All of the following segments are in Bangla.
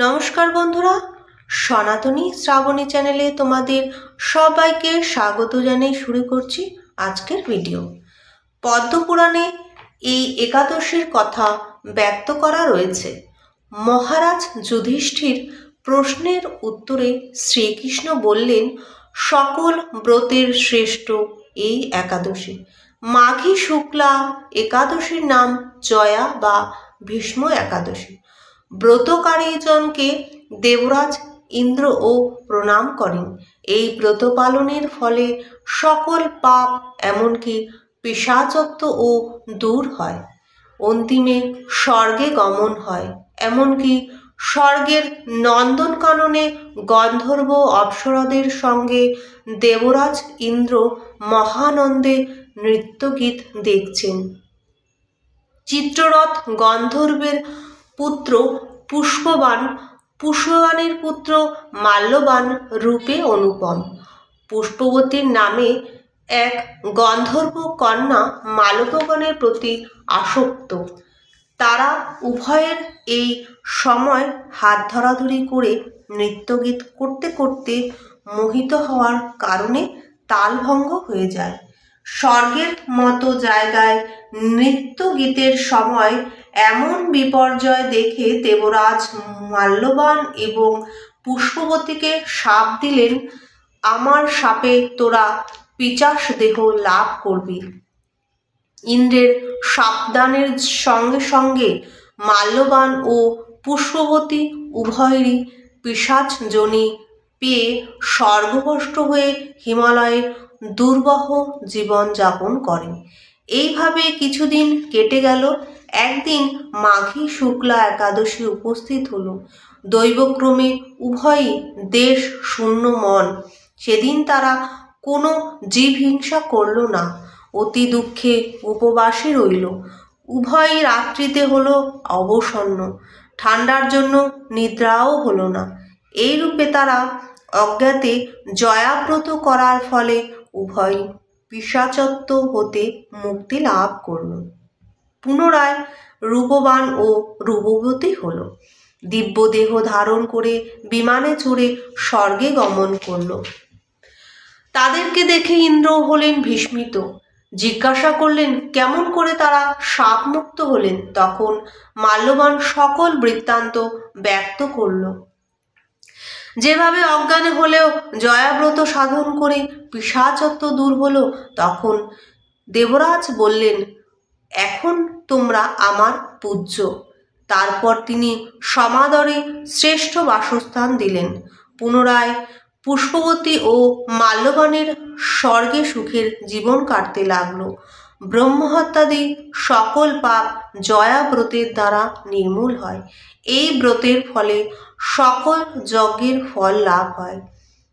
নমস্কার বন্ধুরা, সনাতনী শ্রাবণী চ্যানেলে তোমাদের সবাইকে স্বাগত জানিয়ে শুরু করছি আজকের ভিডিও। পদ্মপুরাণে এই একাদশীর কথা ব্যক্ত করা রয়েছে। মহারাজ যুধিষ্ঠির প্রশ্নের উত্তরে শ্রীকৃষ্ণ বললেন, সকল ব্রতের শ্রেষ্ঠ এই একাদশী। মাঘী শুক্লা একাদশীর নাম জয়া বা ভীষ্ম একাদশী। ব্রতকারীজনকে দেবরাজ ইন্দ্রও প্রণাম করেন। এই ব্রত পালনের ফলে সকল পাপ এমনকি পিশাচত্বও দূর হয়। অন্তিমে স্বর্গে গমন হয়। এমনকি স্বর্গের নন্দনকাননে গন্ধর্ব অপ্সরাদের সঙ্গে দেবরাজ ইন্দ্র মহানন্দে নৃত্যগীত দেখছেন। চিত্ররথ গন্ধর্বের পুত্র পুষ্পবান, পুষ্পবানের পুত্র মাল্যবান রূপে অনুপম। পুষ্পবতীর নামে এক গন্ধর্ব কন্যা মালবগণের প্রতি আসক্ত। তারা উভয়ের এই সময় হাত ধরাধরি করে নৃত্যগীত করতে করতে মোহিত হওয়ার কারণে তালভঙ্গ হয়ে যায়। স্বর্গের মতো জায়গায় নৃত্য গীতের সময় এমন বিপর্যয় দেখে দেবরাজ মাল্যবান এবং পুষ্পবতীকে শাপ দিলেন, আমার শাপে তোরা পিশাচ দেহ লাভ করবি। ইন্দ্রের সাবধানের সঙ্গে সঙ্গে মাল্যবান ও পুষ্পবতী উভয়েরই পিশাচ যোনি পেয়ে স্বর্গভ্রষ্ট হয়ে হিমালয়ে দুর্বহ জীবন যাপন করেন। এইভাবে কিছুদিন কেটে গেল। একদিন মাঘী শুক্লা একাদশী উপস্থিত হলো। দৈবক্রমে উভয়ই দেশ শূন্য মন। সেদিন তারা কোনো জীব হিংসা করল না, অতি দুঃখে উপবাসী রইল। উভয়ই রাত্রিতে হলো অবসন্ন, ঠান্ডার জন্য নিদ্রাও হলো না। এইরূপে তারা অজ্ঞাতে জয়াব্রত করার ফলে উভয়ই পিশাচত্ব হতে মুক্তি লাভ করল। পুনরায় রূপবান ও রূপবতী হল। দিব্য দেহ ধারণ করে বিমানে চড়ে স্বর্গে গমন করল। তাদেরকে দেখে ইন্দ্র হলেন বিস্মিত। জিজ্ঞাসা করলেন, কেমন করে তারা শাপ মুক্ত হলেন? তখন মাল্যবান সকল বৃত্তান্ত ব্যক্ত করল। যেভাবে অজ্ঞানে হলেও জয়াব্রত সাধন করে পিশাচত্ব দূর হলো। তখন দেবরাজ বললেন, এখন তোমরা আমার পূজ্য। তারপর তিনি সমাদরে শ্রেষ্ঠ বাসস্থান দিলেন। পুনরায় পুষ্পবতী ও মাল্যবানের স্বর্গে সুখের জীবন কাটতে লাগলো। ব্রহ্মহত্যাদি সকল পাপ জয়াব্রতের দ্বারা নির্মূল হয়। এই ব্রতের ফলে সকল যজ্ঞের ফল লাভ হয়।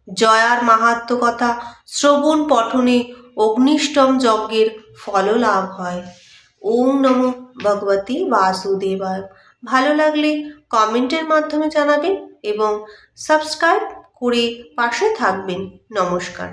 জয়ার মাহাত্ম্য কথা শ্রবণ পঠনে অগ্নিষ্টম যজ্ঞের ফল লাভ হয়। ওম নমো ভগবতে বাসুদেবায়। ভালো লাগলে কমেন্টের মাধ্যমে জানাবেন এবং সাবস্ক্রাইব করে পাশে থাকবেন। নমস্কার।